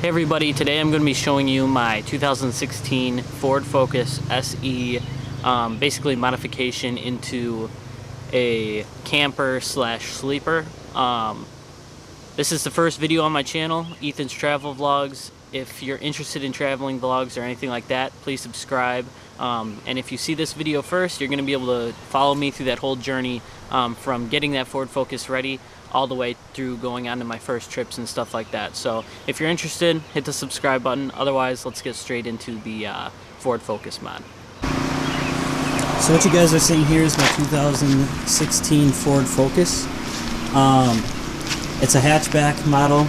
Hey everybody, today I'm going to be showing you my 2016 Ford Focus SE, basically modification into a camper slash sleeper. This is the first video on my channel, Ethan's Travel Vlogs. If you're interested in traveling vlogs or anything like that, please subscribe. And if you see this video first, you're going to be able to follow me through that whole journey from getting that Ford Focus ready all the way through going on to my first trips and stuff like that. So if you're interested, hit the subscribe button. Otherwise, let's get straight into the Ford Focus mod. So what you guys are seeing here is my 2016 Ford Focus. It's a hatchback model.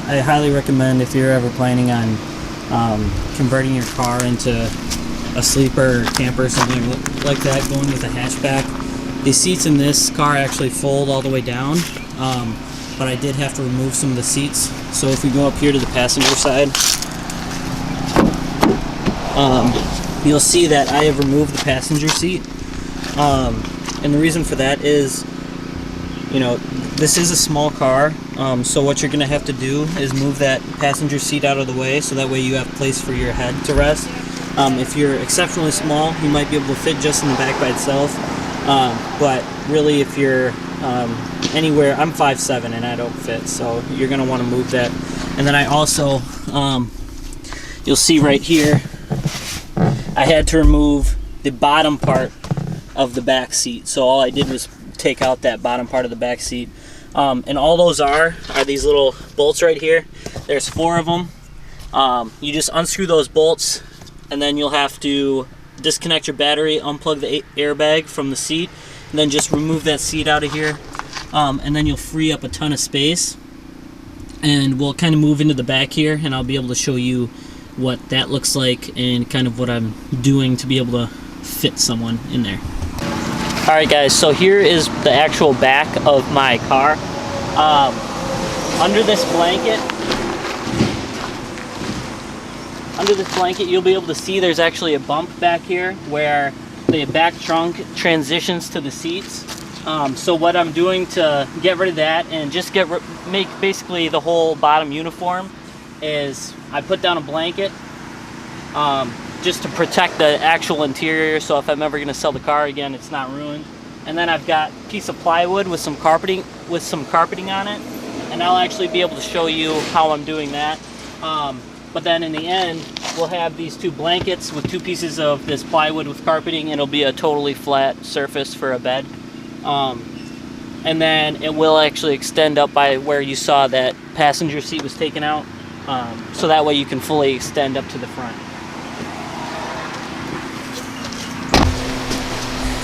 I highly recommend if you're ever planning on converting your car into a sleeper or camper or something like that, going with a hatchback. The seats in this car actually fold all the way down, but I did have to remove some of the seats. So if we go up here to the passenger side, you'll see that I have removed the passenger seat. And the reason for that is, you know, this is a small car, so what you're going to have to do is move that passenger seat out of the way so that way you have place for your head to rest. If you're exceptionally small, you might be able to fit just in the back by itself. But really, if you're anywhere, I'm 5'7" and I don't fit, so you're going to want to move that. And then I also, you'll see right here, I had to remove the bottom part of the back seat. So all I did was take out that bottom part of the back seat. And all those are these little bolts right here. There's 4 of them. You just unscrew those bolts, and then you'll have to disconnect your battery, unplug the airbag from the seat, and then just remove that seat out of here, and then you'll free up a ton of space. And we'll kind of move into the back here, and I'll be able to show you what that looks like and kind of what I'm doing to be able to fit someone in there. Alright guys, so here is the actual back of my car. Under this blanket, you'll be able to see there's actually a bump back here where the back trunk transitions to the seats. So what I'm doing to get rid of that and just make basically the whole bottom uniform is I put down a blanket just to protect the actual interior, so if I'm ever going to sell the car again, it's not ruined. And then I've got a piece of plywood with some carpeting on it, and I'll actually be able to show you how I'm doing that. But then in the end, we'll have these 2 blankets with 2 pieces of this plywood with carpeting, and it'll be a totally flat surface for a bed. And then it will actually extend up by where you saw that passenger seat was taken out, so that way you can fully extend up to the front.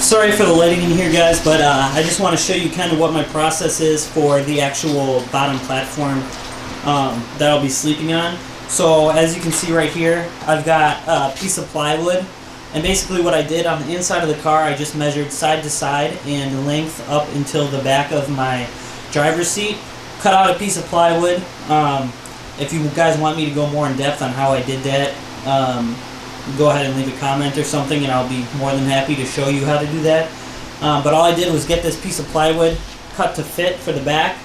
Sorry for the lighting in here, guys, but I just want to show you kind of what my process is for the actual bottom platform that I'll be sleeping on. So as you can see right here, I've got a piece of plywood, and basically what I did on the inside of the car, I just measured side to side and length up until the back of my driver's seat, cut out a piece of plywood. If you guys want me to go more in depth on how I did that, go ahead and leave a comment or something, and I'll be more than happy to show you how to do that. But all I did was get this piece of plywood cut to fit for the back,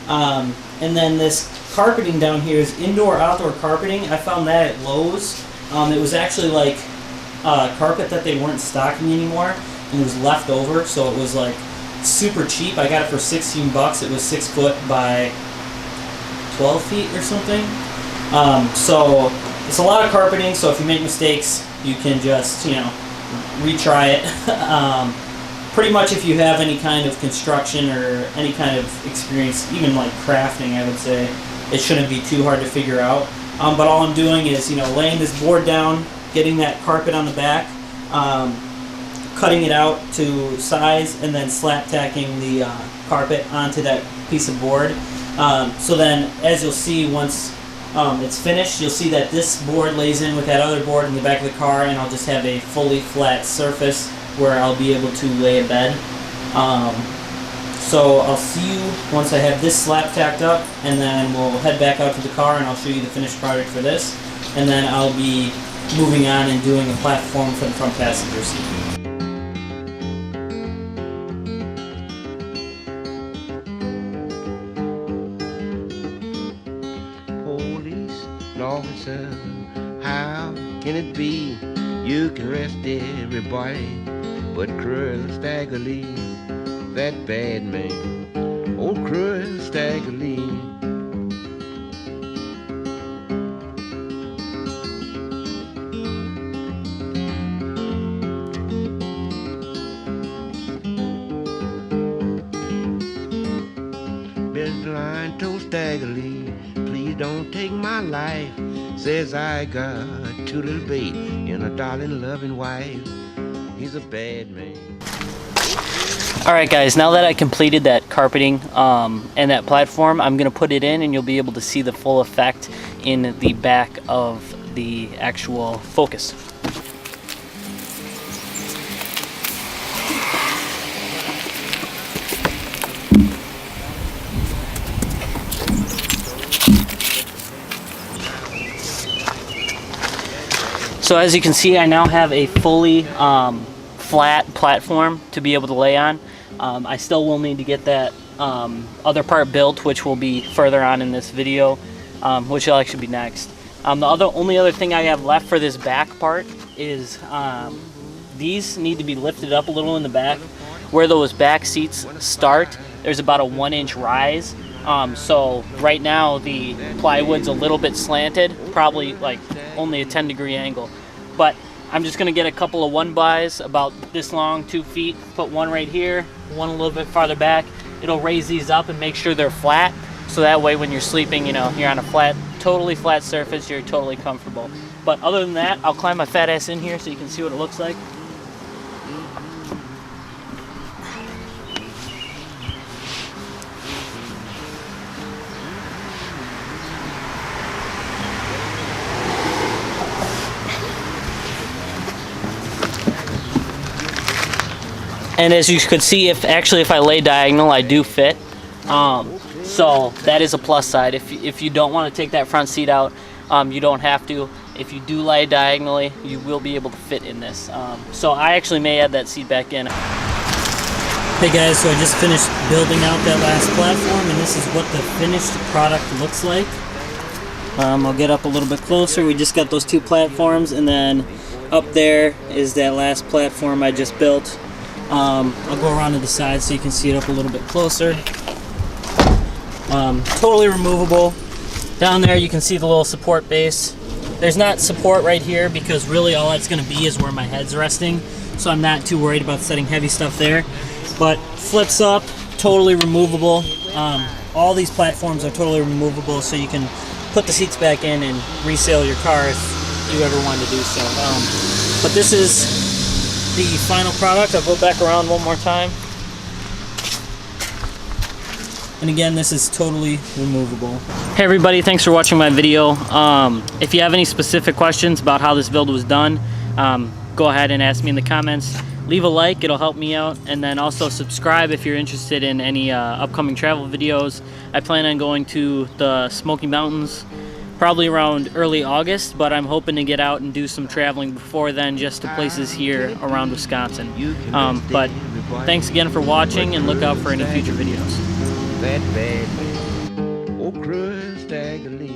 and then this carpeting down here is indoor-outdoor carpeting. I found that at Lowe's. It was actually like carpet that they weren't stocking anymore, and it was left over, so it was like super cheap. I got it for 16 bucks. It was 6 foot by 12 feet or something. So it's a lot of carpeting, so if you make mistakes, you can just, you know, retry it. Pretty much if you have any kind of construction or any kind of experience, even like crafting, I would say, it shouldn't be too hard to figure out. But all I'm doing is, you know, laying this board down, getting that carpet on the back, cutting it out to size, and then slap tacking the carpet onto that piece of board. So then, as you'll see, once it's finished, you'll see that this board lays in with that other board in the back of the car, and I'll just have a fully flat surface where I'll be able to lay a bed. So I'll see you once I have this slap tacked up, and then we'll head back out to the car and I'll show you the finished product for this, and then I'll be moving on and doing a platform for the front passenger seat. Lord, sir, how can it be you can rest everybody but Cruel Stagger Lee, that bad man, old Cruel Stagger Lee. Billy Lion told Stagger Lee, please don't take my life. Says I got two little babies and a darling loving wife. He's a bad man. Alright guys, now that I completed that carpeting and that platform, I'm going to put it in and you'll be able to see the full effect in the back of the actual Focus. So as you can see, I now have a fully flat platform to be able to lay on. I still will need to get that other part built, which will be further on in this video, which will actually be next. The only other thing I have left for this back part is these need to be lifted up a little in the back. Where those back seats start, there's about a 1-inch rise. So right now the plywood's a little bit slanted, probably like only a 10-degree angle. But I'm just gonna get a couple of 1-bys about this long, 2 feet, put one right here, one a little bit farther back. It'll raise these up and make sure they're flat. So that way when you're sleeping, you know, you're on a flat, totally flat surface, you're totally comfortable. But other than that, I'll climb my fat ass in here so you can see what it looks like. And as you could see, if I lay diagonal, I do fit. So that is a plus side. If you don't want to take that front seat out, you don't have to. If you do lay diagonally, you will be able to fit in this. So I actually may add that seat back in. Hey guys, so I just finished building out that last platform, and this is what the finished product looks like. I'll get up a little bit closer. We just got those 2 platforms, and then up there is that last platform I just built. I'll go around to the side so you can see it up a little bit closer. Totally removable. Down there you can see the little support base. There's not support right here because really all that's going to be is where my head's resting, so I'm not too worried about setting heavy stuff there. But flips up, totally removable. All these platforms are totally removable, so you can put the seats back in and resale your car if you ever wanted to do so. But this is the final product. I'll go back around one more time. And again, this is totally removable. Hey everybody, thanks for watching my video. If you have any specific questions about how this build was done, go ahead and ask me in the comments. Leave a like, it'll help me out, and then also subscribe if you're interested in any upcoming travel videos. I plan on going to the Smoky Mountains probably around early August, but I'm hoping to get out and do some traveling before then, just to places here around Wisconsin. But thanks again for watching, and look out for any future videos. That bad man, old Cruel Stagger Lee.